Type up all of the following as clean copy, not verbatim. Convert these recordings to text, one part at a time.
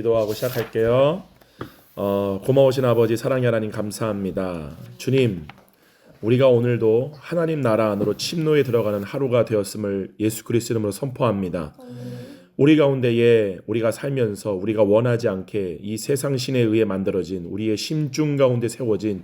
기도하고 시작할게요. 고마우신 아버지 사랑의 하나님 감사합니다. 주님, 우리가 오늘도 하나님 나라 안으로 침노에 들어가는 하루가 되었음을 예수 그리스도 이름으로 선포합니다. 우리 가운데에 우리가 살면서 우리가 원하지 않게 이 세상 신에 의해 만들어진 우리의 심중 가운데 세워진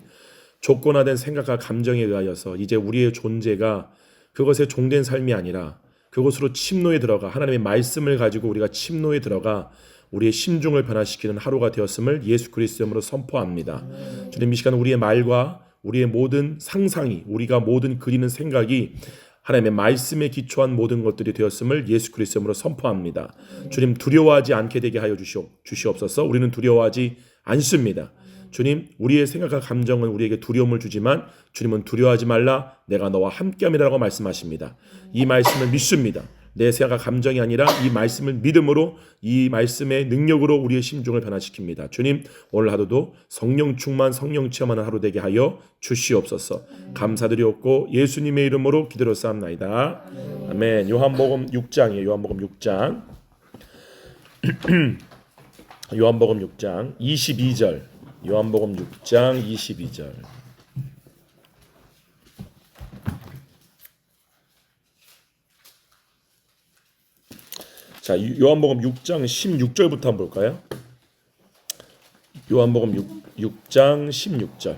조건화된 생각과 감정에 의하여서 이제 우리의 존재가 그것에 종된 삶이 아니라 그곳으로 침노에 들어가 하나님의 말씀을 가지고 우리가 침노에 들어가 우리의 심중을 변화시키는 하루가 되었음을 예수 그리스도 이름으로 선포합니다. 주님, 이 시간 우리의 말과 우리의 모든 상상이, 우리가 모든 그리는 생각이 하나님의 말씀에 기초한 모든 것들이 되었음을 예수 그리스도 이름으로 선포합니다. 주님, 두려워하지 않게 되게 하여 주시옵소서. 우리는 두려워하지 않습니다. 주님, 우리의 생각과 감정은 우리에게 두려움을 주지만 주님은 두려워하지 말라, 내가 너와 함께함이라고 말씀하십니다. 이 말씀을 믿습니다. 내 생각과 감정이 아니라 이 말씀을 믿음으로, 이 말씀의 능력으로 우리의 심중을 변화시킵니다. 주님, 오늘 하루도 성령 충만, 성령 체험하는 하루 되게 하여 주시옵소서. 감사드리옵고 예수님의 이름으로 기도로싸움나이다. 아멘. 요한복음 6장이에요. 요한복음 6장 요한복음 6장 22절. 요한복음 6장 22절. 자, 요한복음 6장 16절부터 한번 볼까요? 요한복음 6장 16절.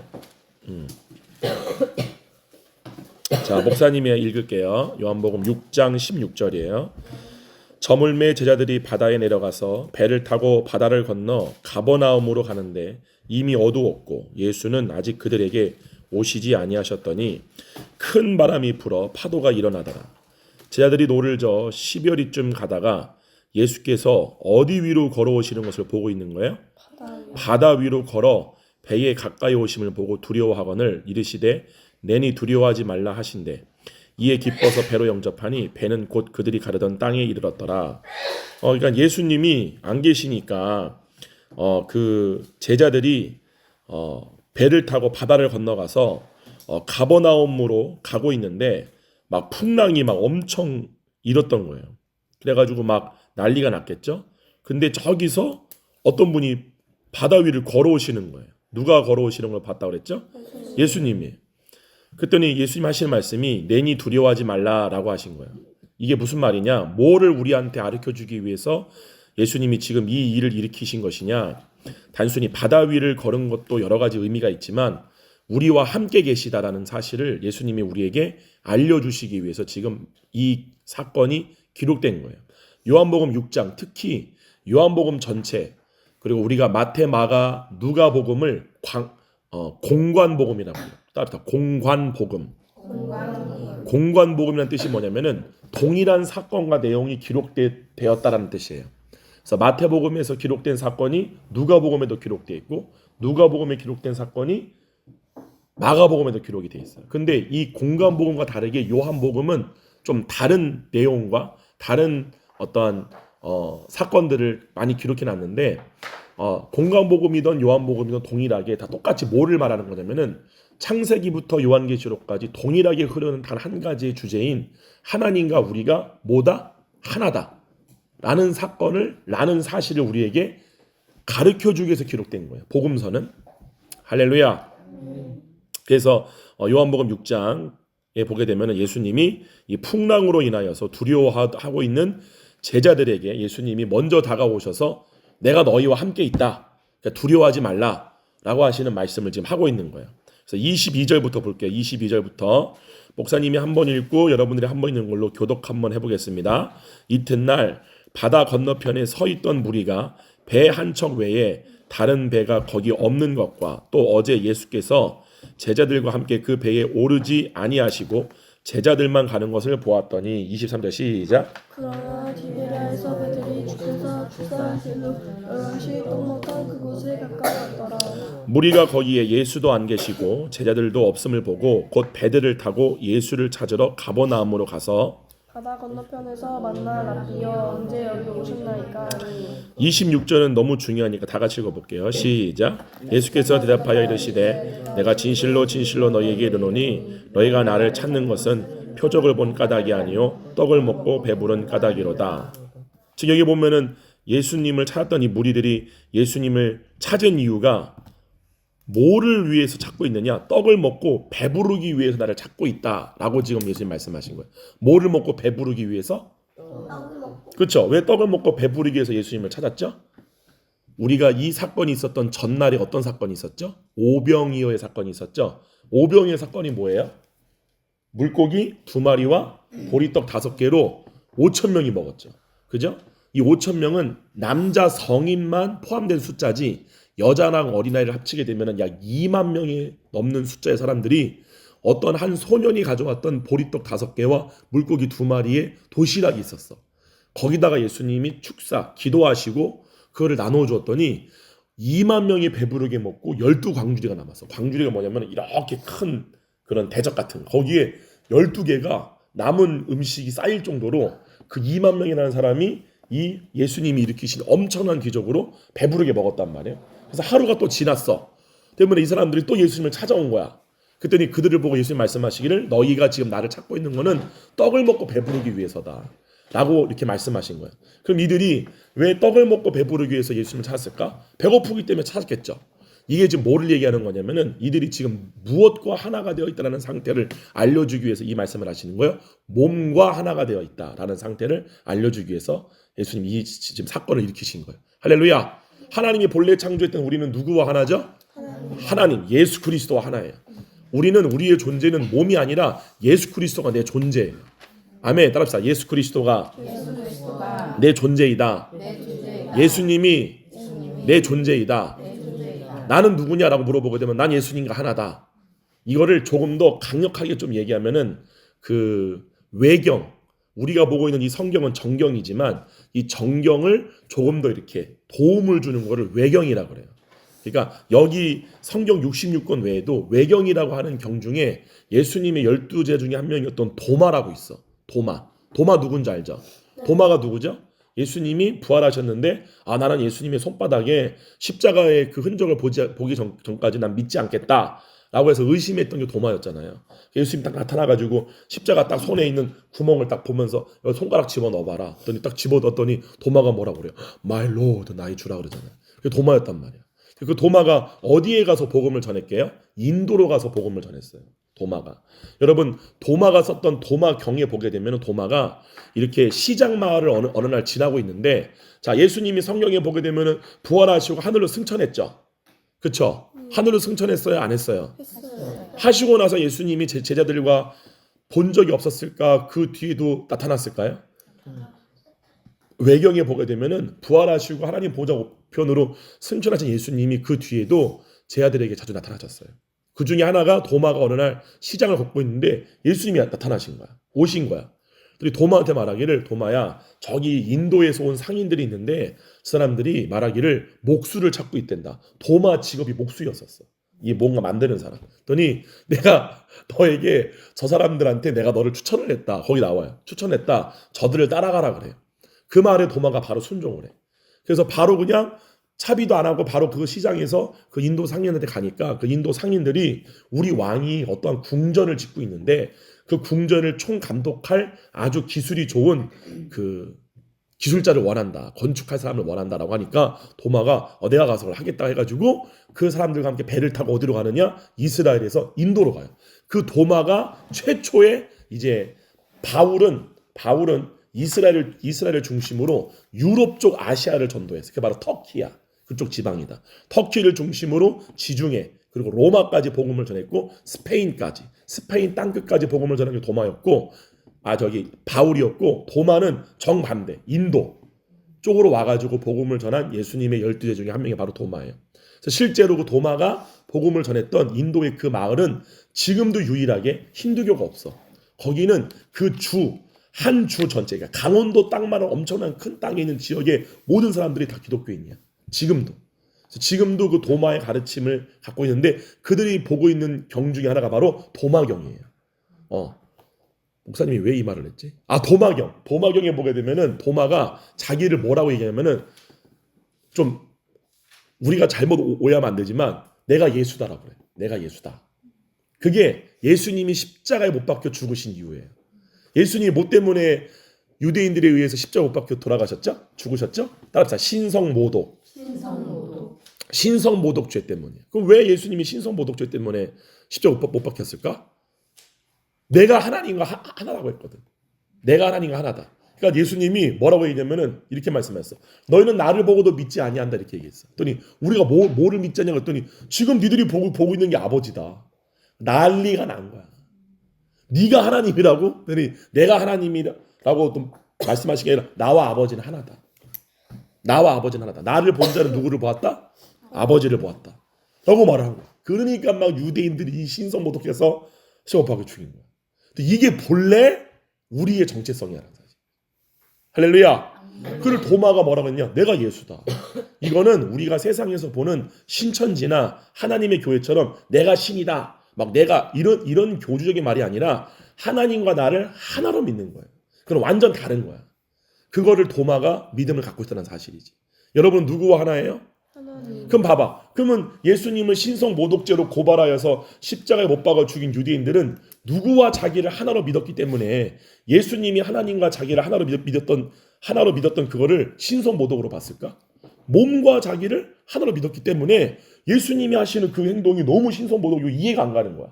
자, 목사님이 읽을게요. 요한복음 6장 16절이에요. 저물매 제자들이 바다에 내려가서 배를 타고 바다를 건너 가버나움으로 가는데 이미 어두웠고 예수는 아직 그들에게 오시지 아니하셨더니 큰 바람이 불어 파도가 일어나더라. 제자들이 노를 저 10여리쯤 가다가 예수께서 어디 위로 걸어오시는 것을 보고 있는 거예요? 바다 위로 걸어 배에 가까이 오심을 보고 두려워하거늘 이르시되 내니 두려워하지 말라 하신대 이에 기뻐서 배로 영접하니 배는 곧 그들이 가려던 땅에 이르렀더라. 그러니까 예수님이 안 계시니까 그 제자들이 배를 타고 바다를 건너가서 가버나움으로 가고 있는데 막 풍랑이 막 엄청 일었던 거예요. 그래가지고 막 난리가 났겠죠. 근데 저기서 어떤 분이 바다 위를 걸어오시는 거예요. 누가 걸어오시는 걸 봤다고 그랬죠? 예수님이. 그랬더니 예수님 하시는 말씀이 내니 두려워하지 말라라고 하신 거예요. 이게 무슨 말이냐? 뭐를 우리한테 가르쳐주기 위해서 예수님이 지금 이 일을 일으키신 것이냐? 단순히 바다 위를 걸은 것도 여러 가지 의미가 있지만 우리와 함께 계시다라는 사실을 예수님이 우리에게 알려주시기 위해서 지금 이 사건이 기록된 거예요. 요한복음 6장, 특히 요한복음 전체, 그리고 우리가 마태, 마가, 누가복음을 공관복음이라고 해요. 따뜻하 공관복음. 공관복음이라는 뜻이 뭐냐면은 동일한 사건과 내용이 기록되었다라는 뜻이에요. 그래서 마태복음에서 기록된 사건이 누가복음에도 기록되어 있고 누가복음에 기록된 사건이 마가복음에도 기록이 되어 있어요. 근데 이 공관복음과 다르게 요한복음은 좀 다른 내용과 다른 어떠한 사건들을 많이 기록해 놨는데 공관복음이든 요한복음이든 동일하게 다 똑같이 뭐를 말하는 거냐면은 창세기부터 요한계시록까지 동일하게 흐르는 단 한 가지의 주제인 하나님과 우리가 뭐다? 하나다 라는 사실을 우리에게 가르쳐주기 위해서 기록된 거예요. 복음서는. 할렐루야. 그래서 요한복음 6장에 보게 되면 예수님이 이 풍랑으로 인하여서 두려워하고 있는 제자들에게 예수님이 먼저 다가오셔서 내가 너희와 함께 있다. 그러니까 두려워하지 말라라고 하시는 말씀을 지금 하고 있는 거예요. 그래서 22절부터 볼게요. 22절부터 목사님이 한번 읽고 여러분들이 한번 읽는 걸로 교독 한번 해보겠습니다. 이튿날 바다 건너편에 서 있던 무리가 배 한 척 외에 다른 배가 거기 없는 것과 또 어제 예수께서 제자들과 함께 그 배에 오르지 아니하시고 제자들만 가는 것을 보았더니 23절 시작. 그러나 디베리아에서 배들이 죽여서 축사하신 후 11시 동목한 그곳에 가까이 왔더라. 무리가 거기에 예수도 안 계시고 제자들도 없음을 보고 곧 배들을 타고 예수를 찾으러 가버나움으로 가서 바다 건너편에서 만나 라비여 언제 여기 오셨나이까 하니 26절은 너무 중요하니까 다 같이 읽어볼게요. 시작. 예수께서 대답하여 이르시되 내가 진실로 진실로 너희에게 이르노니 너희가 나를 찾는 것은 표적을 본 까닭이 아니요 떡을 먹고 배부른 까닭이로다. 지금 여기 보면은 예수님을 찾았던 이 무리들이 예수님을 찾은 이유가 뭐를 위해서 찾고 있느냐? 떡을 먹고 배부르기 위해서 나를 찾고 있다라고 지금 예수님 말씀하신 거예요. 뭐를 먹고 배부르기 위해서? 그렇죠. 왜 떡을 먹고 배부르기 위해서 예수님을 찾았죠? 우리가 이 사건이 있었던 전날에 어떤 사건이 있었죠? 오병이어의 사건이 있었죠. 오병이어 사건이 뭐예요? 물고기 2마리와 보리떡 5개로 5천 명이 먹었죠. 그죠? 이 5천 명은 남자 성인만 포함된 숫자지 여자랑 어린아이를 합치게 되면 약 2만 명이 넘는 숫자의 사람들이 어떤 한 소년이 가져왔던 보리떡 5개와 물고기 2마리에 도시락이 있었어. 거기다가 예수님이 축사, 기도하시고 그거를 나눠 주었더니 2만 명이 배부르게 먹고 12광주리가 남았어. 광주리가 뭐냐면 이렇게 큰 그런 대접 같은 거. 거기에 12개가 남은 음식이 쌓일 정도로 그 2만 명이라는 사람이 이 예수님이 일으키신 엄청난 기적으로 배부르게 먹었단 말이에요. 그래서 하루가 또 지났어. 때문에 이 사람들이 또 예수님을 찾아온 거야. 그랬더니 그들을 보고 예수님 말씀하시기를 너희가 지금 나를 찾고 있는 거는 떡을 먹고 배부르기 위해서다 라고 이렇게 말씀하신 거예요. 그럼 이들이 왜 떡을 먹고 배부르기 위해서 예수님을 찾았을까? 배고프기 때문에 찾았겠죠. 이게 지금 뭐를 얘기하는 거냐면은 이들이 지금 무엇과 하나가 되어 있다는 상태를 알려주기 위해서 이 말씀을 하시는 거예요. 몸과 하나가 되어 있다라는 상태를 알려주기 위해서 예수님 이 지금 사건을 일으키신 거예요. 할렐루야. 하나님이 본래 창조했던 우리는 누구와 하나죠? 하나님 예수 그리스도와 하나예요. 우리는 우리의 존재는 몸이 아니라 예수 그리스도가 내 존재예요. 아멘. 따라합시다. 예수 그리스도가 내 존재이다. 예수님이 내 존재이다. 나는 누구냐라고 물어보게 되면 난 예수님과 하나다. 이거를 조금 더 강력하게 좀 얘기하면은 그 외경, 우리가 보고 있는 이 성경은 정경이지만 이 정경을 조금 더 이렇게 도움을 주는 거를 외경이라고 그래요. 그러니까 여기 성경 66권 외에도 외경이라고 하는 경 중에 예수님의 12제 중에 한 명이었던 도마라고 있어. 도마 누군지 알죠? 도마가 누구죠? 예수님이 부활하셨는데 나는 예수님의 손바닥에 십자가의 그 흔적을 보기 전까지 난 믿지 않겠다 라고 해서 의심했던 게 도마였잖아요. 예수님 딱 나타나가지고 십자가 딱 손에 있는 구멍을 딱 보면서 손가락 집어넣어봐라. 그랬더니 딱 집어넣었더니 도마가 뭐라고 그래요? My Lord, 나의 주라 그러잖아요. 그게 도마였단 말이야. 그 도마가 어디에 가서 복음을 전했게요? 인도로 가서 복음을 전했어요. 도마가. 여러분 도마가 썼던 도마경에 보게 되면 도마가 이렇게 시장 마을을 어느 날 지나고 있는데 자 예수님이 성경에 보게 되면 부활하시고 하늘로 승천했죠. 그렇죠? 하늘로 승천했어요? 안 했어요? 했어요. 하시고 나서 예수님이 제자들과 본 적이 없었을까? 그 뒤에도 나타났을까요? 외경에 보게 되면은 부활하시고 하나님 보좌 우편으로 승천하신 예수님이 그 뒤에도 제 아들에게 자주 나타나셨어요. 그 중에 하나가 도마가 어느 날 시장을 걷고 있는데 예수님이 나타나신 거야. 오신 거야. 그리고 도마한테 말하기를 도마야 저기 인도에서 온 상인들이 있는데 그 사람들이 말하기를 목수를 찾고 있댄다. 도마 직업이 목수였었어. 이게 뭔가 만드는 사람. 그랬더니 내가 너에게 저 사람들한테 내가 너를 추천을 했다. 거기 나와요. 추천했다. 저들을 따라가라 그래요. 그 말에 도마가 바로 순종을 해. 그래서 바로 그냥 차비도 안 하고 바로 그 시장에서 그 인도 상인한테 가니까 그 인도 상인들이 우리 왕이 어떠한 궁전을 짓고 있는데 그 궁전을 총감독할 아주 기술이 좋은 그 기술자를 원한다. 건축할 사람을 원한다라고 하니까 도마가 내가 가서 그걸 하겠다 해가지고 그 사람들과 함께 배를 타고 어디로 가느냐? 이스라엘에서 인도로 가요. 그 도마가 최초의 이제 바울은 이스라엘을 중심으로 유럽 쪽 아시아를 전도했어요. 그게 바로 터키야. 그쪽 지방이다. 터키를 중심으로 지중해 그리고 로마까지 복음을 전했고 스페인까지 스페인 땅끝까지 복음을 전한 게 도마였고 바울이었고 도마는 정반대 인도 쪽으로 와가지고 복음을 전한 예수님의 12제 중에 한 명이 바로 도마예요. 그래서 실제로 그 도마가 복음을 전했던 인도의 그 마을은 지금도 유일하게 힌두교가 없어. 거기는 한 주 전체가 강원도 땅만한 엄청난 큰 땅에 있는 지역의 모든 사람들이 다 기독교인이야. 지금도 그 도마의 가르침을 갖고 있는데 그들이 보고 있는 경 중에 하나가 바로 도마경이에요. 목사님이 왜 이 말을 했지? 도마경. 도마경에 보게 되면은 도마가 자기를 뭐라고 얘기하면은 좀 우리가 잘못 오해하면 안 되지만 내가 예수다라고 그래. 내가 예수다. 그게 예수님이 십자가에 못 박혀 죽으신 이유예요. 예수님이 뭐 때문에 유대인들에 의해서 십자가 못 박혀 돌아가셨죠? 죽으셨죠? 따라합시다. 신성모독. 신성모독죄 때문이에요. 그럼 왜 예수님이 신성모독죄 때문에 십자가 못 박혔을까? 내가 하나님과 하나라고 했거든. 내가 하나님과 하나다. 그러니까 예수님이 뭐라고 얘기냐면은 이렇게 말씀했어. 너희는 나를 보고도 믿지 아니한다 이렇게 얘기했어. 그랬더니 우리가 뭐를 믿자냐 그랬더니 지금 니들이 보고 있는 게 아버지다. 난리가 난 거야. 네가 하나님이라고? 그랬더니 내가 하나님이라고 또 말씀하시기 아니라 나와 아버지는 하나다. 나와 아버지는 하나다. 나를 본 자는 누구를 보았다? 아버지를 보았다. 라고 말하는 거야. 그러니까 막 유대인들이 신성모독해서 시험하고 죽인 거야. 근데 이게 본래 우리의 정체성이야. 할렐루야. 그를 도마가 뭐라고 했냐? 내가 예수다. 이거는 우리가 세상에서 보는 신천지나 하나님의 교회처럼 내가 신이다. 막 내가 이런 교주적인 말이 아니라 하나님과 나를 하나로 믿는 거예요. 그럼 완전 다른 거야. 그거를 도마가 믿음을 갖고 있다는 사실이지. 여러분 누구와 하나예요? 하나님. 그럼 봐봐. 그러면 예수님을 신성 모독죄로 고발하여서 십자가에 못 박아 죽인 유대인들은 누구와 자기를 하나로 믿었기 때문에 예수님이 하나님과 자기를 하나로 믿었던 그거를 신성 모독으로 봤을까? 몸과 자기를 하나로 믿었기 때문에 예수님이 하시는 그 행동이 너무 신성 모독이고 이해가 안 가는 거야.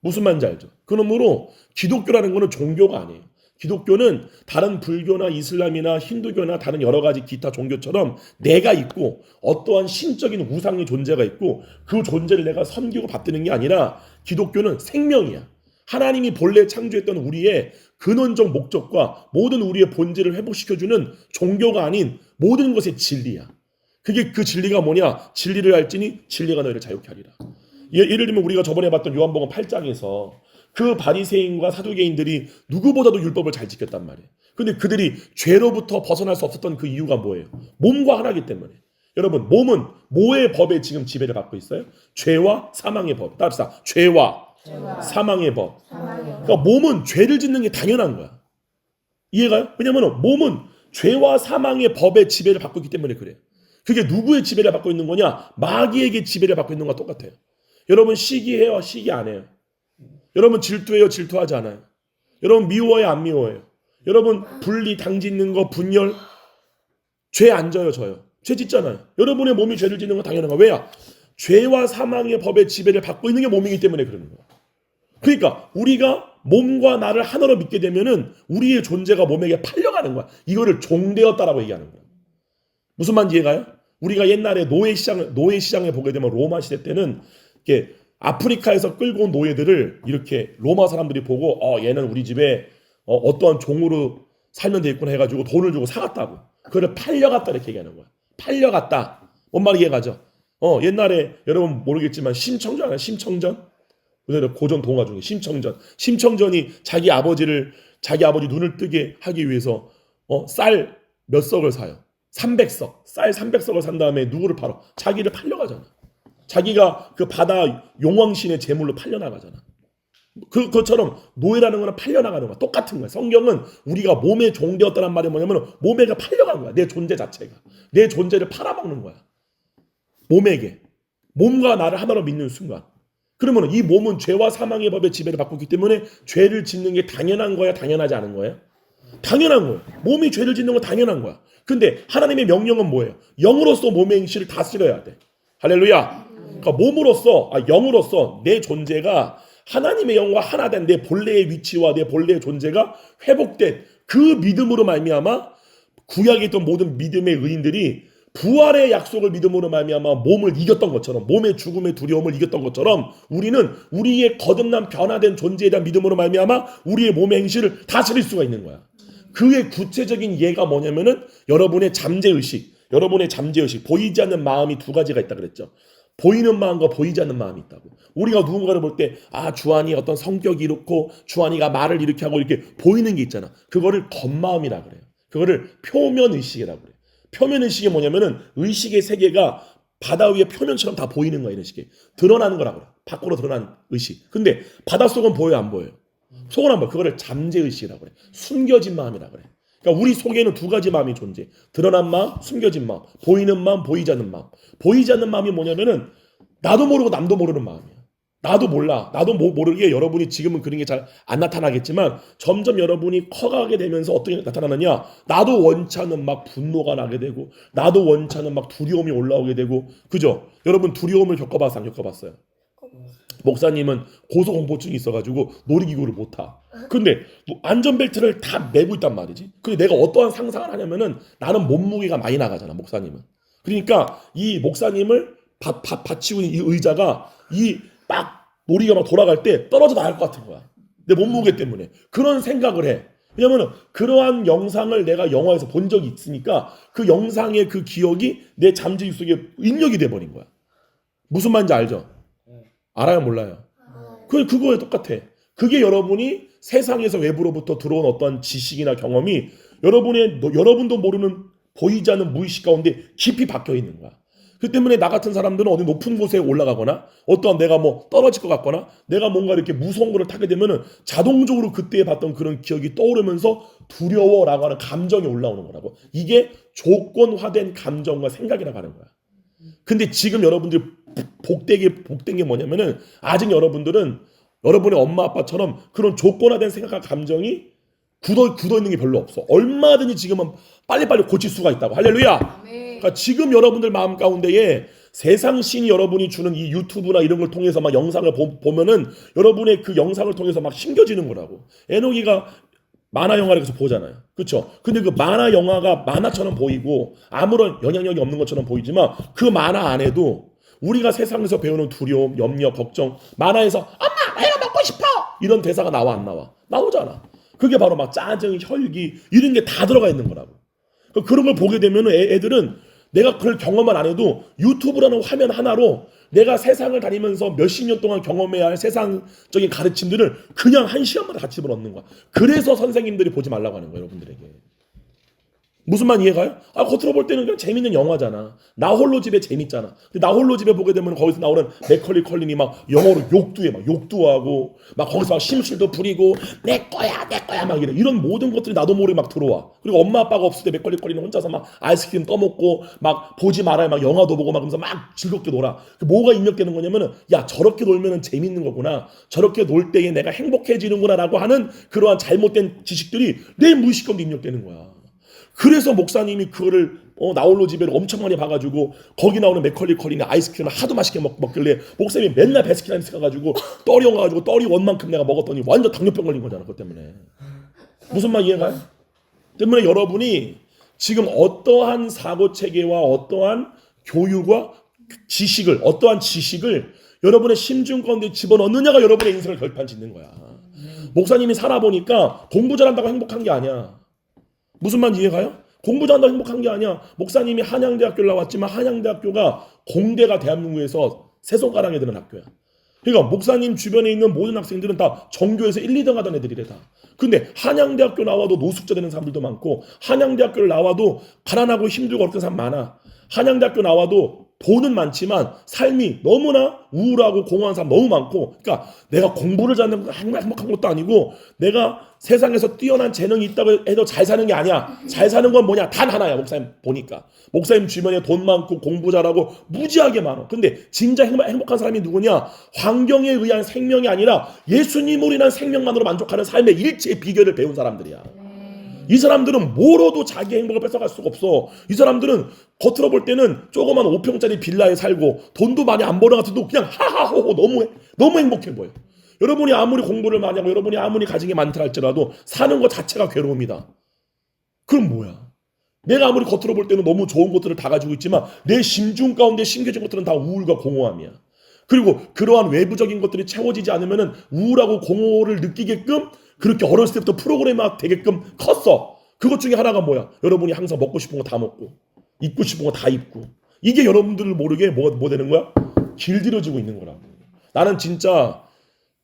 무슨 말인지 알죠? 그러므로 기독교라는 거는 종교가 아니에요. 기독교는 다른 불교나 이슬람이나 힌두교나 다른 여러 가지 기타 종교처럼 내가 있고 어떠한 신적인 우상의 존재가 있고 그 존재를 내가 섬기고 받드는 게 아니라 기독교는 생명이야. 하나님이 본래 창조했던 우리의 근원적 목적과 모든 우리의 본질을 회복시켜주는 종교가 아닌 모든 것의 진리야. 그게 그 진리가 뭐냐? 진리를 알지니 진리가 너희를 자유케 하리라. 예를 들면 우리가 저번에 봤던 요한복음 8장에서 그 바리새인과 사두개인들이 누구보다도 율법을 잘 지켰단 말이에요. 근데 그들이 죄로부터 벗어날 수 없었던 그 이유가 뭐예요? 몸과 하나이기 때문에. 여러분 몸은 뭐의 법에 지금 지배를 받고 있어요? 죄와 사망의 법. 따라합시다. 죄와 사망의 법. 그러니까 몸은 죄를 짓는 게 당연한 거야. 이해가요? 왜냐하면 몸은 죄와 사망의 법의 지배를 받고 있기 때문에 그래요. 그게 누구의 지배를 받고 있는 거냐? 마귀에게 지배를 받고 있는 거와 똑같아요. 여러분 시기해요? 시기 안 해요? 여러분 질투해요? 질투하지 않아요? 여러분 미워해요? 안 미워해요? 여러분 분리 당짓는 거 분열 죄 안 져요? 져요? 죄 짓잖아요. 여러분의 몸이 죄를 짓는 건 당연한 거야. 왜야? 죄와 사망의 법의 지배를 받고 있는 게 몸이기 때문에 그러는 거야. 그러니까 우리가 몸과 나를 하나로 믿게 되면은 우리의 존재가 몸에게 팔려가는 거야. 이거를 종되었다라고 얘기하는 거야. 무슨 말인지 이해가요? 우리가 옛날에 노예 시장에 보게 되면 로마 시대 때는 이렇게 아프리카에서 끌고 온 노예들을 이렇게 로마 사람들이 보고 얘는 우리 집에 어떠한 종으로 살면 되겠구나 해가지고 돈을 주고 사갔다고. 그걸 팔려갔다 이렇게 얘기하는 거야. 팔려갔다. 뭔 말이 이해가죠? 옛날에 여러분 모르겠지만 심청전 알아요? 심청전? 고전 동화 중에 심청전이 자기 아버지 눈을 뜨게 하기 위해서 쌀 몇 석을 사요. 300석. 쌀 300석을 산 다음에 누구를 팔아? 자기를 팔려가잖아. 자기가 그 바다 용왕신의 제물로 팔려나가잖아. 그것처럼 노예라는 거는 팔려나가는 거야. 똑같은 거야. 성경은 우리가 몸에 종되었다는 말이 뭐냐면 몸에게 팔려간 거야. 내 존재 자체가. 내 존재를 팔아먹는 거야. 몸에게. 몸과 나를 하나로 믿는 순간. 그러면 이 몸은 죄와 사망의 법의 지배를 받고 있기 때문에 죄를 짓는 게 당연한 거야? 당연하지 않은 거예요? 당연한 거예요. 몸이 죄를 짓는 건 당연한 거야. 근데 하나님의 명령은 뭐예요? 영으로서 몸의 행실을 다스려야 돼. 할렐루야. 그러니까 영으로서 내 존재가 하나님의 영과 하나 된 내 본래의 위치와 내 본래의 존재가 회복된 그 믿음으로 말미암아 구약에 있던 모든 믿음의 의인들이 부활의 약속을 믿음으로 말미암아 몸을 이겼던 것처럼 몸의 죽음의 두려움을 이겼던 것처럼 우리는 우리의 거듭난 변화된 존재에 대한 믿음으로 말미암아 우리의 몸의 행실을 다스릴 수가 있는 거야. 그의 구체적인 예가 뭐냐면은 여러분의 잠재의식 보이지 않는 마음이 두 가지가 있다 그랬죠. 보이는 마음과 보이지 않는 마음이 있다고. 우리가 누군가를 볼 때 주한이 어떤 성격이 이렇고 주한이가 말을 이렇게 하고 이렇게 보이는 게 있잖아. 그거를 겉마음이라 그래요. 그거를 표면의식이라고 그래요. 표면의식이 뭐냐면은 의식의 세계가 바다 위의 표면처럼 다 보이는 거야. 이런 식의 드러나는 거라고 그래. 밖으로 드러난 의식. 근데 바닷속은 보여요? 안 보여요? 속은 안 보여. 그거를 잠재의식이라고 그래. 숨겨진 마음이라고 그래. 그러니까 우리 속에는 두 가지 마음이 존재해. 드러난 마음, 숨겨진 마음. 보이는 마음, 보이지 않는 마음. 보이지 않는 마음이 뭐냐면은 나도 모르고 남도 모르는 마음이야. 나도 몰라. 나도 모르게 여러분이 지금은 그런 게 잘 안 나타나겠지만 점점 여러분이 커가게 되면서 어떻게 나타나느냐. 나도 원치 않는 막 분노가 나게 되고 나도 원치 않는 막 두려움이 올라오게 되고 그죠? 여러분 두려움을 겪어봤어 안 겪어봤어요? 목사님은 고소공포증이 있어가지고 놀이기구를 못 타. 근데 뭐 안전벨트를 다 매고 있단 말이지. 근데 내가 어떠한 상상을 하냐면은 나는 몸무게가 많이 나가잖아 목사님은. 그러니까 이 목사님을 받치고 있는 이 의자가 이 막 놀이가 막 돌아갈 때 떨어져 나갈 것 같은 거야. 내 몸무게 때문에. 그런 생각을 해. 왜냐면은 그러한 영상을 내가 영화에서 본 적이 있으니까 그 영상의 그 기억이 내 잠재력 속에 입력이 돼버린 거야. 무슨 말인지 알죠? 알아요 몰라요? 그거에 똑같아. 그게 여러분이 세상에서 외부로부터 들어온 어떤 지식이나 경험이 여러분도 모르는 보이지 않는 무의식 가운데 깊이 박혀 있는 거야. 그 때문에 나 같은 사람들은 어디 높은 곳에 올라가거나 어떠한 내가 뭐 떨어질 것 같거나 내가 뭔가 이렇게 무서운 거를 타게 되면은 자동적으로 그때 봤던 그런 기억이 떠오르면서 두려워라고 하는 감정이 올라오는 거라고. 이게 조건화된 감정과 생각이라고 하는 거야. 근데 지금 여러분들이 복된 게 뭐냐면은 아직 여러분들은 여러분의 엄마 아빠처럼 그런 조건화된 생각과 감정이 굳어 있는 게 별로 없어. 얼마든지 지금은 빨리빨리 고칠 수가 있다고. 할렐루야. 그러니까 지금 여러분들 마음 가운데에 세상 신이 여러분이 주는 이 유튜브나 이런 걸 통해서 막 영상을 보면은 여러분의 그 영상을 통해서 막 신겨지는 거라고. 에녹이가 만화 영화를 계속 보잖아요. 그렇죠? 근데 그 만화 영화가 만화처럼 보이고 아무런 영향력이 없는 것처럼 보이지만 그 만화 안에도 우리가 세상에서 배우는 두려움, 염려, 걱정, 만화에서 엄마 내가 먹고 싶어 이런 대사가 나와 안 나와? 나오잖아. 그게 바로 막 짜증, 혈기 이런 게 다 들어가 있는 거라고. 그런 걸 보게 되면 애들은 내가 그걸 경험을 안 해도 유튜브라는 화면 하나로 내가 세상을 다니면서 몇십 년 동안 경험해야 할 세상적인 가르침들을 그냥 한 시간마다 같이 집어넣는 거야. 그래서 선생님들이 보지 말라고 하는 거야 여러분들에게. 무슨 말 이해가요? 겉으로 볼 때는 그냥 재밌는 영화잖아. 나 홀로 집에 재밌잖아. 근데 나 홀로 집에 보게 되면 거기서 나오는 맥컬리 컬린이 막 영어로 욕도 하고 막 거기서 막 심술도 부리고 내 거야 막 이런 모든 것들이 나도 모르게 막 들어와. 그리고 엄마 아빠가 없을 때 맥컬리 컬린은 혼자서 막 아이스크림 떠먹고 막 보지 말아야 막 영화도 보고 막 그러면서 막 즐겁게 놀아. 뭐가 입력되는 거냐면은 야 저렇게 놀면은 재밌는 거구나. 저렇게 놀 때에 내가 행복해지는구나라고 하는 그러한 잘못된 지식들이 내 무의식 가운데 입력되는 거야. 그래서 목사님이 그거를 나홀로 집에를 엄청 많이 봐가지고 거기 나오는 맥컬리 컬린의 아이스크림을 하도 맛있게 먹길래 목사님이 맨날 베스킨라빈스 가가지고 떨이 엉가지고 떨이 원만큼 내가 먹었더니 완전 당뇨병 걸린 거잖아. 그것 때문에. 무슨 말 이해가요? 때문에 여러분이 지금 어떠한 사고체계와 어떠한 교육과 어떠한 지식을 여러분의 심중 가운데 집어넣느냐가 여러분의 인생을 결판짓는 거야. 목사님이 살아보니까 공부 잘한다고 행복한 게 아니야. 무슨 말인지 이해가요? 공부 잘한다고 행복한 게 아니야. 목사님이 한양대학교를 나왔지만 한양대학교가 공대가 대한민국에서 세 손가락에 드는 학교야. 그러니까 목사님 주변에 있는 모든 학생들은 다 전교에서 1, 2등 하던 애들이래 다. 근데 한양대학교 나와도 노숙자 되는 사람들도 많고 한양대학교를 나와도 가난하고 힘들고 어려운 사람 많아. 한양대학교 나와도 돈은 많지만 삶이 너무나 우울하고 공허한 사람 너무 많고 그러니까 내가 공부를 잘하는 건 행복한 것도 아니고 내가 세상에서 뛰어난 재능이 있다고 해도 잘 사는 게 아니야. 잘 사는 건 뭐냐? 단 하나야. 목사님 보니까. 목사님 주변에 돈 많고 공부 잘하고 무지하게 많아. 근데 진짜 행복한 사람이 누구냐? 환경에 의한 생명이 아니라 예수님으로 인한 생명만으로 만족하는 삶의 일체의 비결을 배운 사람들이야. 이 사람들은 뭐로도 자기 행복을 뺏어갈 수가 없어. 이 사람들은 겉으로 볼 때는 조그만 5평짜리 빌라에 살고 돈도 많이 안 버는 것 같아도 그냥 하하호호 너무 행복해 보여. 여러분이 아무리 공부를 많이 하고 여러분이 아무리 가진 게 많다 할지라도 사는 것 자체가 괴로움이다. 그럼 뭐야? 내가 아무리 겉으로 볼 때는 너무 좋은 것들을 다 가지고 있지만 내 심중 가운데 심겨진 것들은 다 우울과 공허함이야. 그리고 그러한 외부적인 것들이 채워지지 않으면 우울하고 공허를 느끼게끔 그렇게 어렸을 때부터 프로그램화 되게끔 컸어. 그것 중에 하나가 뭐야? 여러분이 항상 먹고 싶은 거 다 먹고 입고 싶은 거 다 입고 이게 여러분들을 모르게 뭐 되는 거야? 길들여지고 있는 거라고. 나는 진짜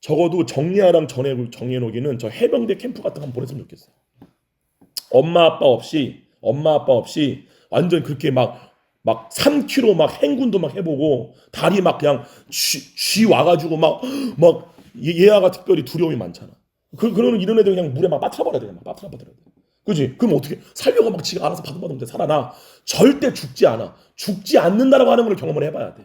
적어도 정리아랑 정해놓기는 저 해병대 캠프 같은 거 한번 보냈으면 좋겠어. 엄마 아빠 없이 완전 그렇게 막 3km 막 행군도 막 해보고 다리 막 그냥 쥐 와가지고 막 얘아가 특별히 두려움이 많잖아. 그러면 이런 애들 그냥 물에 막 빠뜨려버려야 돼. 막 빠뜨려버려야 돼. 그지? 그럼 어떻게 살려고 막 지가 알아서 바둥바둥 살아나. 절대 죽지 않아. 죽지 않는다라고 하는 걸 경험을 해봐야 돼.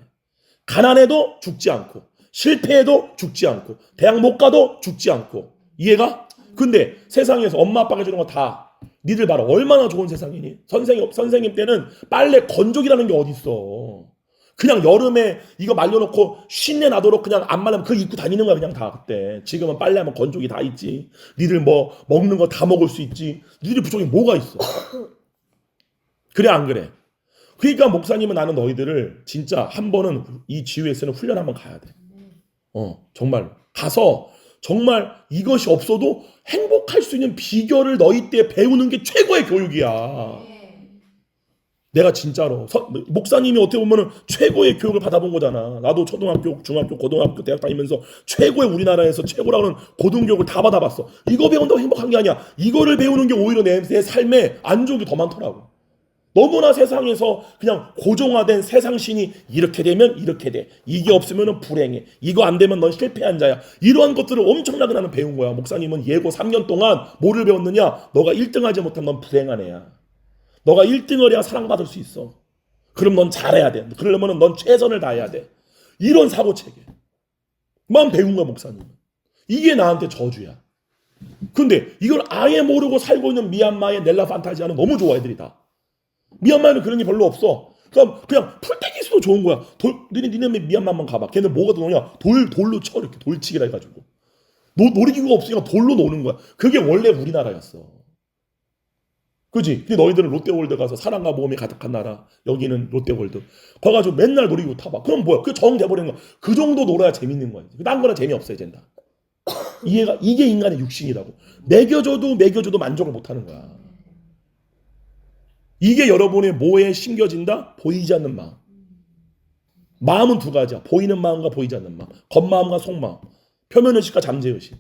가난해도 죽지 않고 실패해도 죽지 않고 대학 못 가도 죽지 않고. 이해가? 근데 세상에서 엄마 아빠가 주는 거 다 니들 봐라 얼마나 좋은 세상이니? 선생님 때는 빨래 건조기라는 게 어딨어. 그냥 여름에 이거 말려놓고 쉰내 나도록 그냥 안 말리면 그거 입고 다니는 거야 그냥 다 그때. 지금은 빨래하면 건조기 다 있지. 니들 뭐 먹는 거 다 먹을 수 있지. 니들 부족이 뭐가 있어. 그래 안 그래? 그러니까 목사님은 나는 너희들을 진짜 한 번은 이 GUS는 훈련 한번 가야 돼. 정말 가서 정말 이것이 없어도 행복할 수 있는 비결을 너희 때 배우는 게 최고의 교육이야. 내가 진짜로 목사님이 어떻게 보면은 최고의 교육을 받아본 거잖아. 나도 초등학교, 중학교, 고등학교, 대학 다니면서 최고의 우리나라에서 최고라고 하는 고등교육을 다 받아봤어. 이거 배운다고 행복한 게 아니야. 이거를 배우는 게 오히려 내 삶에 안 좋은 게 더 많더라고. 너무나 세상에서 그냥 고정화된 세상신이 이렇게 되면 이렇게 돼. 이게 없으면 불행해. 이거 안 되면 넌 실패한 자야. 이러한 것들을 엄청나게 나는 배운 거야. 목사님은 예고 3년 동안 뭐를 배웠느냐? 너가 1등 하지 못하면 넌 불행한 애야. 너가 1등을 해야 사랑받을 수 있어. 그럼 넌 잘해야 돼. 그러려면 넌 최선을 다해야 돼. 이런 사고체계만 배운 거야 목사님은. 이게 나한테 저주야. 근데 이걸 아예 모르고 살고 있는 미얀마의 넬라 판타지아는 너무 좋아 애들이 다. 미얀마에는 그런 게 별로 없어. 그냥 풀떼기수도 좋은 거야. 니네 미얀마 한번 가봐. 걔는 뭐가 더 노냐? 돌로 쳐 이렇게 돌치기라 해가지고. 놀이기구가 없으니까 돌로 노는 거야. 그게 원래 우리나라였어. 그지? 근데 너희들은 롯데월드 가서 사랑과 모험이 가득한 나라. 여기는 롯데월드. 거기 가지고 맨날 놀이기구 타봐. 그럼 뭐야? 그 정 돼버리는 거야. 그 정도 놀아야 재밌는 거야. 딴 거는 재미없어야 된다. 이게 인간의 육신이라고. 먹여줘도 만족을 못하는 거야. 이게 여러분의 뭐에 심겨진다? 보이지 않는 마음. 마음은 두 가지야. 보이는 마음과 보이지 않는 마음. 겉마음과 속마음. 표면의식과 잠재의식.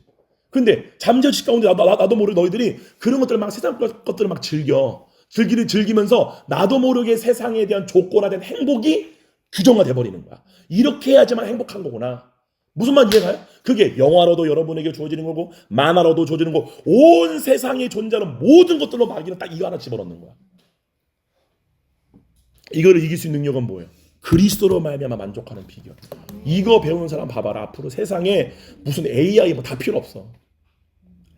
근데 잠재의식 가운데 나도 모르게 너희들이 그런 것들을 막 세상 것들을 막 즐기면서 나도 모르게 세상에 대한 조건화된 행복이 규정화 돼버리는 거야. 이렇게 해야지만 행복한 거구나. 무슨 말 이해가요? 그게 영화로도 여러분에게 주어지는 거고 만화로도 주어지는 거고 온 세상에 존재하는 모든 것들로 마귀는 딱 이거 하나 집어넣는 거야. 이거를 이길 수 있는 능력은 뭐예요? 그리스도로 말미암아 만족하는 비결. 이거 배우는 사람 봐봐라. 앞으로 세상에 무슨 AI 뭐 다 필요 없어.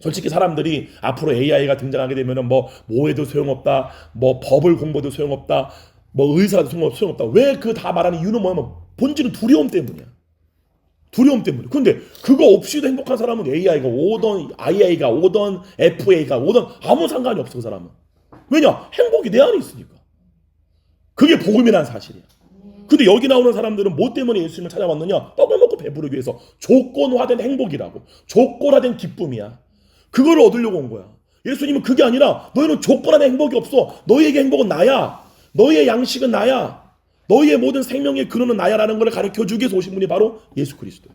솔직히 사람들이 앞으로 AI가 등장하게 되면은 뭐 해도 소용없다. 뭐 법을 공부해도 소용없다. 뭐 의사도 소용없다. 왜 그 다 말하는 이유는 뭐냐면 본질은 두려움 때문이야. 두려움 때문에. 근데 그거 없이도 행복한 사람은 AI가 오던 IA가 오던 FA가 오던 아무 상관이 없어 그 사람은. 왜냐? 행복이 내 안에 있으니까. 그게 복음이라는 사실이야. 근데 여기 나오는 사람들은 뭐 때문에 예수님을 찾아왔느냐? 떡을 먹고 배부르기 위해서. 조건화된 행복이라고. 조건화된 기쁨이야. 그걸 얻으려고 온 거야. 예수님은 그게 아니라 너희는 조건화된 행복이 없어. 너희에게 행복은 나야. 너희의 양식은 나야. 너희의 모든 생명의 근원은 나야라는 걸 가르쳐주기 위해서 오신 분이 바로 예수 그리스도.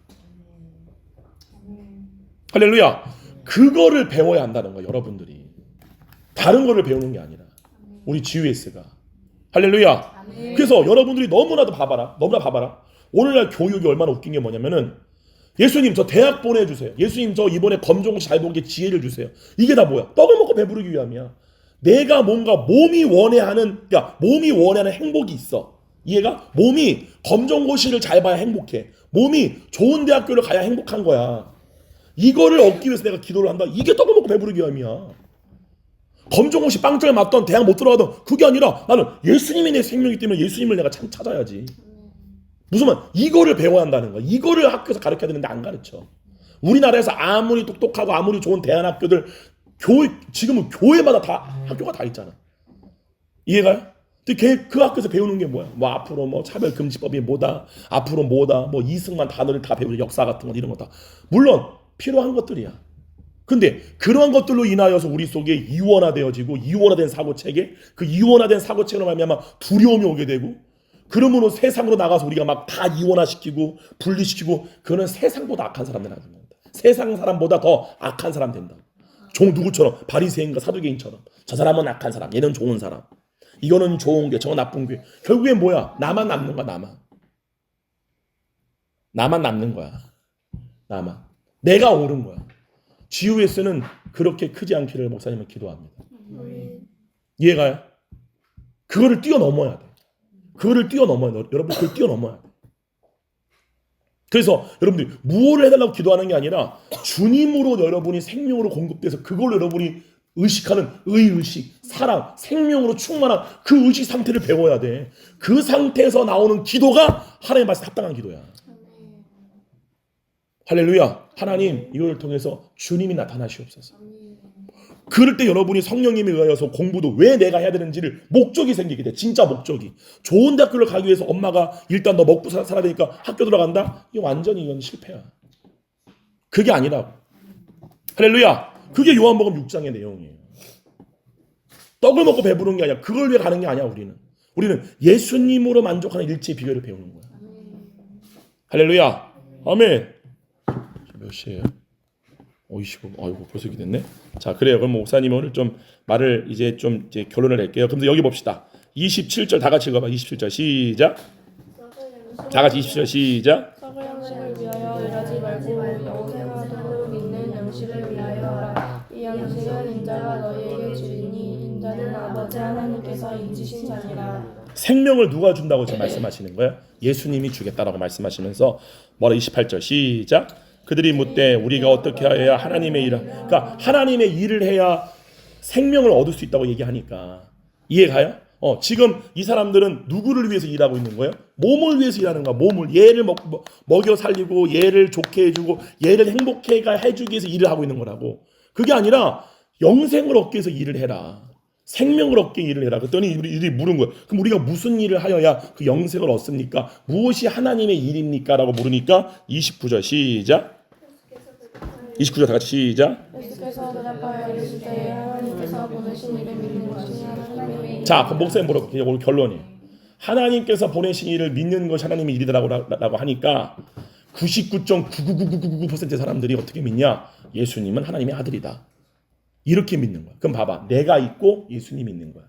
할렐루야. 그거를 배워야 한다는 거야 여러분들이. 다른 거를 배우는 게 아니라 우리 GUS가. 할렐루야. 그래서 여러분들이 너무나도 봐봐라. 오늘날 교육이 얼마나 웃긴 게 뭐냐면은 예수님 저 대학 보내주세요. 예수님 저 이번에 검정고시 잘 보게 지혜를 주세요. 이게 다 뭐야? 떡을 먹고 배부르기 위함이야. 내가 뭔가 몸이 원해하는 행복이 있어. 이해가? 몸이 검정고시를 잘 봐야 행복해. 몸이 좋은 대학교를 가야 행복한 거야. 이거를 얻기 위해서 내가 기도를 한다. 이게 떡을 먹고 배부르기 위함이야. 검정고시 빵점을 맞던 대학 못 들어가던 그게 아니라 나는 예수님이 내 생명이기 때문에 예수님을 내가 참 찾아야지. 무슨 말? 이거를 배워야 한다는 거야. 이거를 학교에서 가르쳐야 되는데 안 가르쳐. 우리나라에서 아무리 똑똑하고 아무리 좋은 대안학교들 지금은 교회마다 다 학교가 다 있잖아. 이해가요? 근데 그 학교에서 배우는 게 뭐야? 뭐 앞으로 뭐 차별금지법이 뭐다, 앞으로 뭐다, 뭐 이승만 단어를 다 배우는 역사 같은 거 이런 거 다 물론 필요한 것들이야. 근데 그러한 것들로 인하여서 우리 속에 이원화되어지고 이원화된 사고체계, 그 이원화된 사고체계로 말미암아 두려움이 오게 되고 그러므로 세상으로 나가서 우리가 막 다 이원화시키고 분리시키고 그거는 세상보다 악한 사람들 나간다. 세상 사람보다 더 악한 사람 된다. 누구처럼 바리새인과 사두개인처럼 저 사람은 악한 사람, 얘는 좋은 사람. 이거는 좋은 게, 저거 나쁜 게. 결국엔 뭐야? 나만 남는 거야, 나만 남는 거야. 나만. 내가 옳은 거야. GUS는 그렇게 크지 않기를 목사님은 기도합니다. 이해가요? 그거를 뛰어넘어야 돼. 여러분 그걸 뛰어넘어야 돼. 그래서 여러분들이 무엇을 해달라고 기도하는 게 아니라 주님으로 여러분이 생명으로 공급돼서 그걸 여러분이 의식하는 의의식, 사랑, 생명으로 충만한 그 의식 상태를 배워야 돼. 그 상태에서 나오는 기도가 하나님 말씀 합당한 기도야. 할렐루야. 하나님 이걸 통해서 주님이 나타나시옵소서. 그럴 때 여러분이 성령님에 의하여서 공부도 왜 내가 해야 되는지를 목적이 생기게 돼. 진짜 목적이. 좋은 대학교를 가기 위해서 엄마가 일단 너 먹고 살아야 되니까 학교 들어간다? 이거 완전히 이건 실패야. 그게 아니라고. 할렐루야. 그게 요한복음 6장의 내용이에요. 떡을 먹고 배부른 게 아니야. 그걸 위해 가는 게 아니야. 우리는 예수님으로 만족하는 일체의 비결을 배우는 거야. 할렐루야. 아멘. 몇 시에요? 25. 아이고 벌써 이렇게 됐네. 자, 그래요. 그럼 목사님 오늘 좀 말을 이제 결론을 낼게요. 그럼 여기 봅시다. 27절 다 같이 읽어봐. 27절 시작. 다 같이 27절 시작. 썩을 양식을 위하여 일하지 말고 영생하도록 있는 양식을 위하여 하라. 이 양식은 인자가 너희에게 주리니 인자는 아버지 하나님께서 인지신 자니라. 생명을 누가 준다고 지금 말씀하시는 거예요? 예수님이 주겠다라고 말씀하시면서 뭐라 28절 시작. 그들이 묻되 우리가 어떻게 해야 하나님의 일을, 그러니까 하나님의 일을 해야 생명을 얻을 수 있다고 얘기하니까 이해가요? 지금 이 사람들은 누구를 위해서 일하고 있는 거예요? 몸을 위해서 일하는 거야. 몸을, 얘를 먹여 살리고 얘를 좋게 해주고 얘를 행복해 해주기 위해서 일을 하고 있는 거라고. 그게 아니라 영생을 얻기 위해서 일을 해라. 생명을 얻기 위해 일을 해라. 그랬더니 이들이 물은 거예요. 그럼 우리가 무슨 일을 하여야 그 영생을 얻습니까? 무엇이 하나님의 일입니까? 라고 물으니까 29절 시작. 29절 다 같이 시작. 예수께서 대답하여 이르시되 하나님께서 보내신 이를 믿는 것이 하나님의 일. 자, 그럼 목사님 뭐라고? 오늘 결론이 하나님께서 보내신 일을 믿는 것이 하나님의 일이라고 하니까 99.99999%의 사람들이 어떻게 믿냐? 예수님은 하나님의 아들이다. 이렇게 믿는 거야. 그럼 봐봐. 내가 있고 예수님이 있는 거야.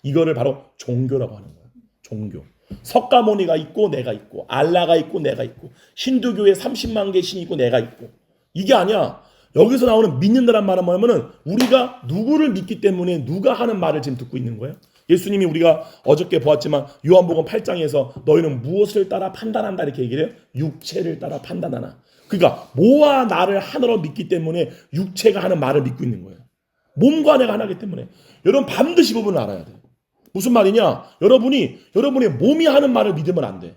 이거를 바로 종교라고 하는 거야. 종교. 석가모니가 있고 내가 있고 알라가 있고 내가 있고 힌두교에 30만 개 신이 있고 내가 있고 이게 아니야. 여기서 나오는 믿는다란 말은 뭐냐면은 우리가 누구를 믿기 때문에 누가 하는 말을 지금 듣고 있는 거예요. 예수님이 우리가 어저께 보았지만 요한복음 8장에서 너희는 무엇을 따라 판단한다 이렇게 얘기를 해요. 육체를 따라 판단하나. 그러니까 뭐와 나를 하나로 믿기 때문에 육체가 하는 말을 믿고 있는 거예요. 몸과 내가 하나이기 때문에 여러분 반드시 이 부분을 알아야 돼. 무슨 말이냐? 여러분의 몸이 하는 말을 믿으면 안 돼.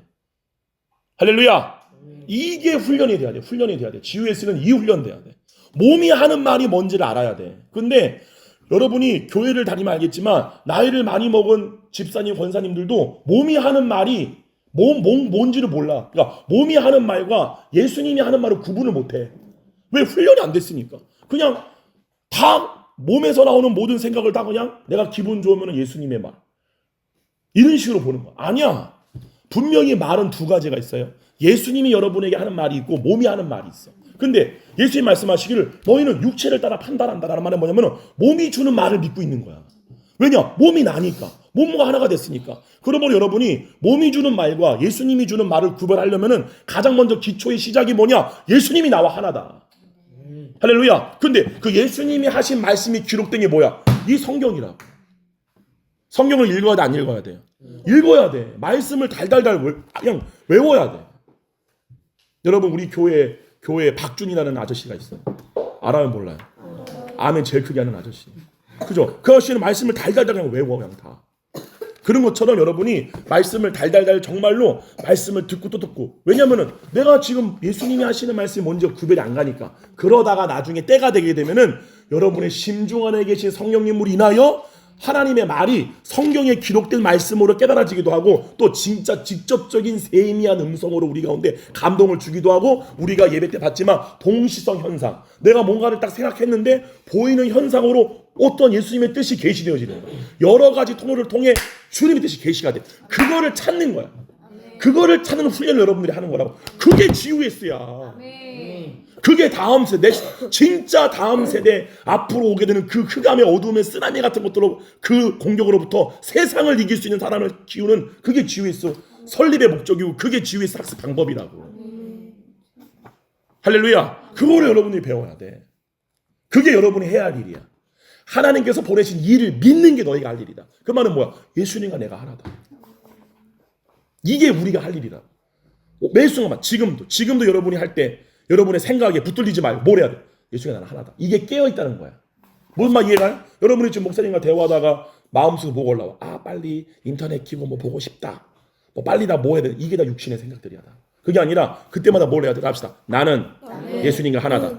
할렐루야. 이게 훈련이 돼야 돼. 훈련이 돼야 돼. GUS는 이 훈련돼야 돼. 몸이 하는 말이 뭔지를 알아야 돼. 근데 여러분이 교회를 다니면 알겠지만 나이를 많이 먹은 집사님, 권사님들도 몸이 하는 말이 뭔지를 몰라. 그러니까 몸이 하는 말과 예수님이 하는 말을 구분을 못해. 왜? 훈련이 안 됐으니까. 그냥 다 몸에서 나오는 모든 생각을 다 그냥 내가 기분 좋으면 예수님의 말. 이런 식으로 보는 거야. 아니야. 분명히 말은 두 가지가 있어요. 예수님이 여러분에게 하는 말이 있고 몸이 하는 말이 있어. 근데 예수님 말씀하시기를 너희는 육체를 따라 판단한다라는 말은 뭐냐면 몸이 주는 말을 믿고 있는 거야. 왜냐? 몸이 나니까. 몸과 하나가 됐으니까. 그러므로 여러분이 몸이 주는 말과 예수님이 주는 말을 구별하려면은 가장 먼저 기초의 시작이 뭐냐? 예수님이 나와 하나다. 할렐루야. 근데 그 예수님이 하신 말씀이 기록된 게 뭐야? 이 성경이라고. 성경을 읽어야 돼, 안 읽어야 돼요? 읽어야 돼. 말씀을 달달달 그냥 외워야 돼. 여러분 우리 교회에 박준이라는 아저씨가 있어요. 알아요, 몰라요? 아멘 제일 크게 하는 아저씨. 그죠? 그 아저씨는 말씀을 달달달 그냥 외워 그냥 다. 그런 것처럼 여러분이 말씀을 달달달 정말로 말씀을 듣고 또 듣고. 왜냐면은 내가 지금 예수님이 하시는 말씀이 뭔지 구별이 안 가니까. 그러다가 나중에 때가 되게 되면은 여러분의 심중 안에 계신 성령님으로 인하여 하나님의 말이 성경에 기록된 말씀으로 깨달아지기도 하고 또 진짜 직접적인 세미한 음성으로 우리 가운데 감동을 주기도 하고 우리가 예배 때 봤지만 동시성 현상. 내가 뭔가를 딱 생각했는데 보이는 현상으로 어떤 예수님의 뜻이 계시되어지는 거야. 여러 가지 통로를 통해 주님의 뜻이 계시가 돼. 그거를 찾는 거야. 그거를 찾는 훈련을 여러분들이 하는 거라고. 그게 GUS야. 그게 다음 세대, 진짜 다음 세대 앞으로 오게 되는 그 흑암의 어둠의 쓰나미 같은 것들로 그 공격으로부터 세상을 이길 수 있는 사람을 키우는 그게 GUS 설립의 목적이고 그게 GUS 학습 방법이라고. 할렐루야. 그거를 여러분들이 배워야 돼. 그게 여러분이 해야 할 일이야. 하나님께서 보내신 일을 믿는 게 너희가 할 일이다. 그 말은 뭐야? 예수님과 내가 하나다. 이게 우리가 할 일이다. 매 순간만 지금도 여러분이 할 때 여러분의 생각에 붙들리지 말고 뭘 해야 돼? 예수가 나는 하나다. 이게 깨어있다는 거야. 뭔 말 이해가요? 여러분이 지금 목사님과 대화하다가 마음속으로 뭐가 올라와? 아 빨리 인터넷 키고 뭐 보고 싶다. 뭐 빨리 나 뭐 해야 돼? 이게 다 육신의 생각들이야. 그게 아니라 그때마다 뭘 해야 돼? 합시다. 나는 예수님과 하나다.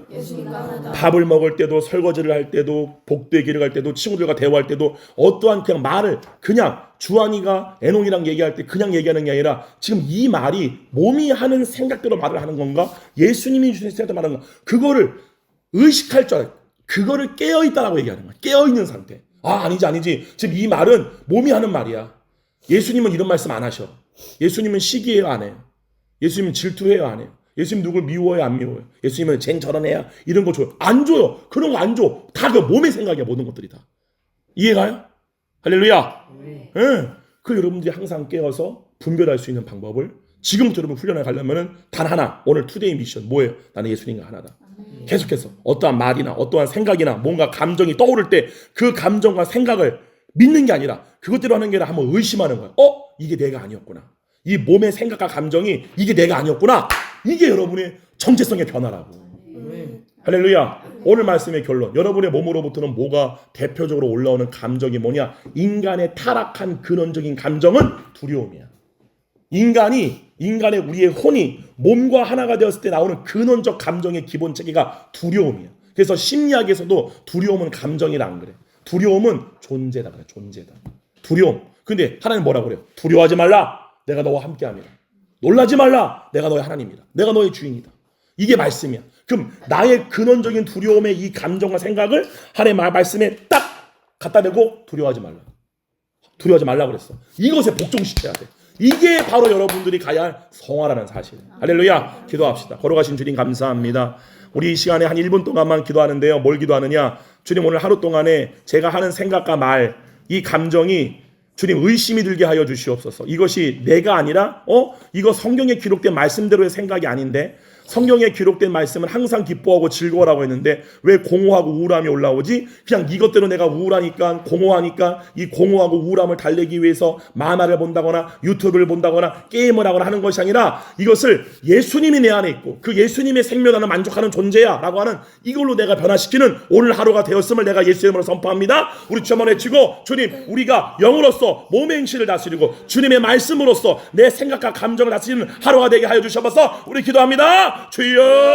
밥을 먹을 때도 설거지를 할 때도 복도에 길을 때도 친구들과 대화할 때도 어떠한 그냥 말을 그냥 주한이가 애농이랑 얘기할 때 그냥 얘기하는 게 아니라 지금 이 말이 몸이 하는 생각대로 말을 하는 건가? 예수님이 주신 생각대로 말하는 건가? 그거를 의식할 줄 알아요. 그거를 깨어있다라고 얘기하는 거야. 깨어있는 상태. 아니지. 지금 이 말은 몸이 하는 말이야. 예수님은 이런 말씀 안 하셔. 예수님은 시기해요, 안 해요? 예수님은 질투해요, 안 해요? 예수님 누굴 미워해요, 안 미워해요? 예수님은 쟨 저런 애야? 이런 거 줘요? 안 줘요. 그런 거 안 줘. 다 그 몸의 생각이야, 모든 것들이 다. 이해가요? 할렐루야. 예. 그 여러분들이 항상 깨어서 분별할 수 있는 방법을 지금부터 여러분 훈련해 가려면은 단 하나. 오늘 투데이 미션 뭐예요? 나는 예수님과 하나다. 계속해서 어떠한 말이나 어떠한 생각이나 뭔가 감정이 떠오를 때 그 감정과 생각을 믿는 게 아니라 그것대로 하는 게 아니라 한번 의심하는 거야. 이게 내가 아니었구나. 이 몸의 생각과 감정이 이게 내가 아니었구나. 이게 여러분의 정체성의 변화라고. 할렐루야. 오늘 말씀의 결론. 여러분의 몸으로부터는 뭐가 대표적으로 올라오는 감정이 뭐냐? 인간의 타락한 근원적인 감정은 두려움이야. 인간의 우리의 혼이 몸과 하나가 되었을 때 나오는 근원적 감정의 기본 체계가 두려움이야. 그래서 심리학에서도 두려움은 감정이라 안 그래. 두려움은 존재다 그래. 존재다. 두려움. 근데 하나님 뭐라고 그래요? 두려워하지 말라. 내가 너와 함께합니다. 놀라지 말라. 내가 너의 하나님이다. 내가 너의 주인이다. 이게 말씀이야. 그럼 나의 근원적인 두려움의 이 감정과 생각을 하나님의 말씀에 딱 갖다 대고 두려워하지 말라. 두려워하지 말라 그랬어. 이것에 복종시켜야 돼. 이게 바로 여러분들이 가야 할 성화라는 사실. 할렐루야. 기도합시다. 걸어가신 주님 감사합니다. 우리 이 시간에 한 1분 동안만 기도하는데요. 뭘 기도하느냐? 주님 오늘 하루 동안에 제가 하는 생각과 말, 이 감정이 주님 의심이 들게 하여 주시옵소서. 이것이 내가 아니라 이거 성경에 기록된 말씀대로의 생각이 아닌데 성경에 기록된 말씀은 항상 기뻐하고 즐거워라고 했는데 왜 공허하고 우울함이 올라오지? 그냥 이것대로 내가 우울하니까 공허하니까 이 공허하고 우울함을 달래기 위해서 만화를 본다거나 유튜브를 본다거나 게임을 하거나 하는 것이 아니라 이것을 예수님이 내 안에 있고 그 예수님의 생명 안에 만족하는 존재야 라고 하는 이걸로 내가 변화시키는 오늘 하루가 되었음을 내가 예수 이름으로 선포합니다. 우리 주여 한번 외치고 주님 우리가 영으로서 몸의 행실을 다스리고 주님의 말씀으로서 내 생각과 감정을 다스리는 하루가 되게 하여 주셔서 우리 기도합니다.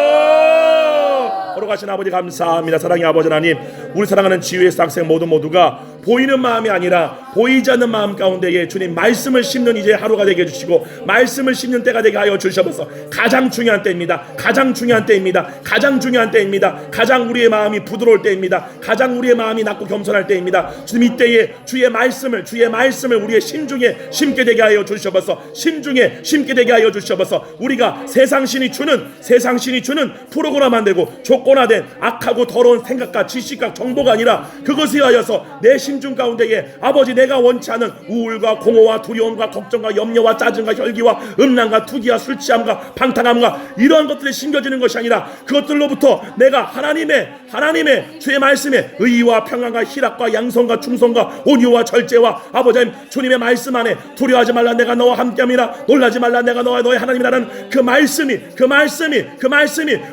주여 걸어가신 아버지 감사합니다. 사랑의 아버지 하나님 우리 사랑하는 지휘에서 학생 모두가 보이는 마음이 아니라 보이지 않는 마음 가운데에 주님 말씀을 심는 이제 하루가 되게 해주시고 말씀을 심는 때가 되게 하여 주셔서 가장 중요한 때입니다. 가장 중요한 때입니다. 가장 중요한 때입니다. 가장 우리의 마음이 부드러울 때입니다. 가장 우리의 마음이 낮고 겸손할 때입니다. 주님 이때에 주의 말씀을 우리의 심중에 심게 되게 하여 주셔서 심중에 심게 되게 하여 주셔서 우리가 세상 신이 주는 프로그램만 되고 조건화된 악하고 더러운 생각과 지식과 정보가 아니라 그것에 하여서 내 심중 가운데에 아버지 내가 원치 않은 우울과 공허와 두려움과 걱정과 염려와 짜증과 혈기와 음란과 투기와 술 취함과 방탕함과 이러한 것들이 심겨지는 것이 아니라 그것들로부터 내가 하나님의 주의 말씀에 의와 평안과 희락과 양성과 충성과 온유와 절제와 아버지 하나님 주님의 말씀 안에 두려워하지 말라 내가 너와 함께함이라 놀라지 말라 내가 너와 너의 하나님이라는 그 말씀이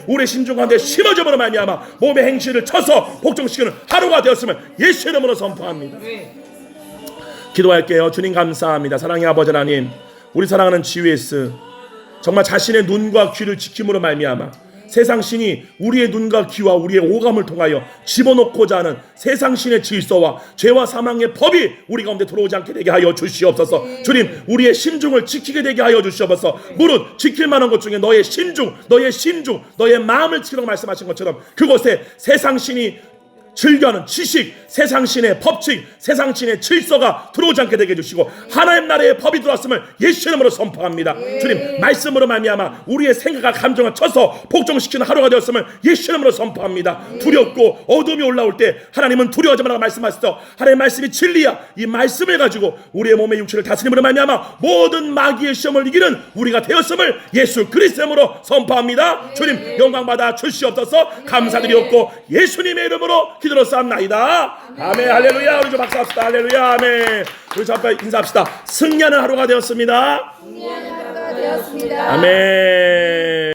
우리 심중 가운데 심어져버려 말미암아 몸의 행실을 쳐서 복종시키는 하루가 되었음을 예수 이름으로 선포합니다. 기도할게요. 주님 감사합니다. 사랑의 아버지 하나님 우리 사랑하는 GUS 정말 자신의 눈과 귀를 지킴으로 말미암아 세상 신이 우리의 눈과 귀와 우리의 오감을 통하여 집어넣고자 하는 세상 신의 질서와 죄와 사망의 법이 우리 가운데 들어오지 않게 되게 하여 주시옵소서. 주님 우리의 심중을 지키게 되게 하여 주시옵소서. 무릇 지킬 만한 것 중에 너의 너의 마음을 지키라고 말씀하신 것처럼 그곳에 세상 신이 즐겨하는 지식, 세상신의 법칙, 세상신의 질서가 들어오지 않게 되게 해주시고 하나님 나라의 법이 들어왔음을 예수 이름으로 선포합니다. 주님 말씀으로 말미암아 우리의 생각과 감정을 쳐서 복종시키는 하루가 되었음을 예수 이름으로 선포합니다. 두렵고 어둠이 올라올 때 하나님은 두려워하지 말라고 말씀하시죠. 하나님의 말씀이 진리야. 이 말씀을 가지고 우리의 몸의 육체를 다스림으로 말미암아 모든 마귀의 시험을 이기는 우리가 되었음을 예수 그리스도의 이름으로 선포합니다. 주님 영광받아 주시옵소서. 감사드리옵고 예수님의 이름으로 기도로 쌓옵나이다. 아멘. 할렐루야. 우리 좀 박수합시다. 할렐루야. 아멘. 우리 잠깐 인사합시다. 승리하는 하루가 되었습니다. 되었습니다. 아멘.